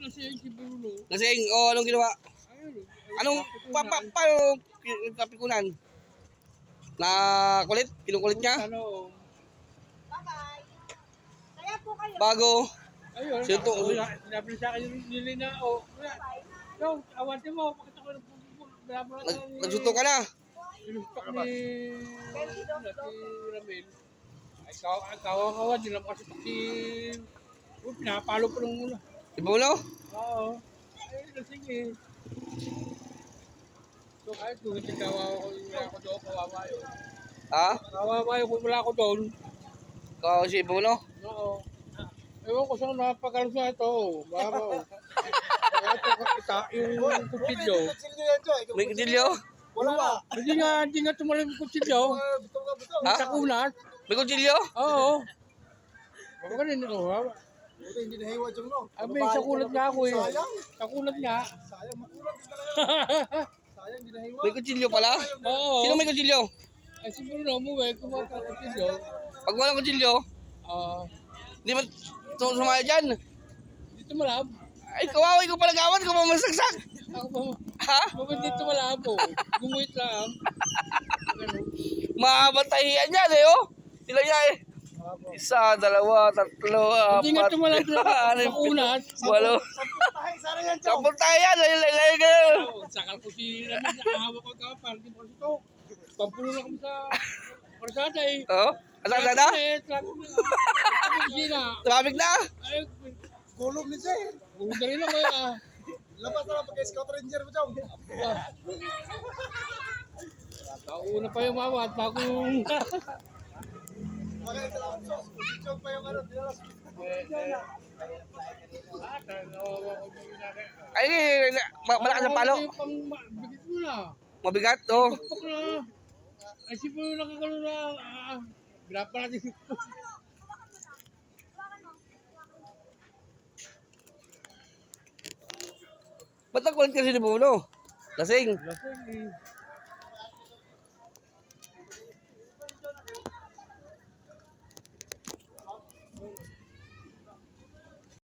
Lasing si Bruno. Lasing, anong ginawa? Anong, paano kapikunan? Na kulit? Kinukulit niya? Ano? Bye-bye. Kaya po kayo. Bago? Ayun. Sino to? Sinabi sa akin yung nilina. Yung, awantin mo. Pakita ko ng Nagsuto ka na? Pinustok ni Ramil. Ay, kawawa din lang kasi si... Pinapalo pa nung muna. Ibulo? Oo. Ay, lasing eh. So kahit kung hindi kawawa ko, wala ako doon, kawawa yun. Ha? Kawawa yun kung wala ako doon. Ikaw si Ibulo? Oo. Ewan ko saan napagalos na ito. Baba. Kaya ito yung kutsilyo. May kutsilyo? Wala ba? Hindi nga tumalim yung kutsilyo. Ha? Sa kunat. May kutsilyo? Oo. Baka rin ito. Buti hindi nahiwa dyan, no? Abi, sa kunat nga ako eh. Sayang. Sa kunat nga. Sayang, makulat din talaga. Sayang, hindi nahiwa. May kutsilyo pala? Oo. Sino may kutsilyo? Ay, siguro umuwi, kumuha ka kutsilyo. Pag walang kutsilyo, hindi man sumaya dyan. Dito malab. Ay, kawawa, ikaw pala gawad, ikaw pa masaksak. Ako pa. Ha? Bakit dito malabo? Gumuhit lang. Maabatahian yan eh, oh. Sila niya eh. Isa, dalawa, tatlo, Hindi nga apat, tumalab lima, sa anim, kunat. walo. Tahay, sana yan, Chong. Kapag tayo yan, layo ka. Sakal ko si Ramil sa ahawa ko ka, parang di mo kasi ito. Pampulo na kami sa Parsada eh. Oh, asa na? Traffic na. Ay, Kulog ni Jay. gulong na rin ako eh. Labas na lang pagka-scout ranger mo, Chong. Nauna pa yung mama at bago yung... Magaling salamat, Chong. Si Chong pa yung ano, dinalas. Ay, malakas ang palo. Bigit mo na. Mabigat, oh. Pagpok na. Ay, si Puyo nakakalo na. Grapa natin. Ba't ang kulit kasi ni Bulo? Lasing. Lasing eh.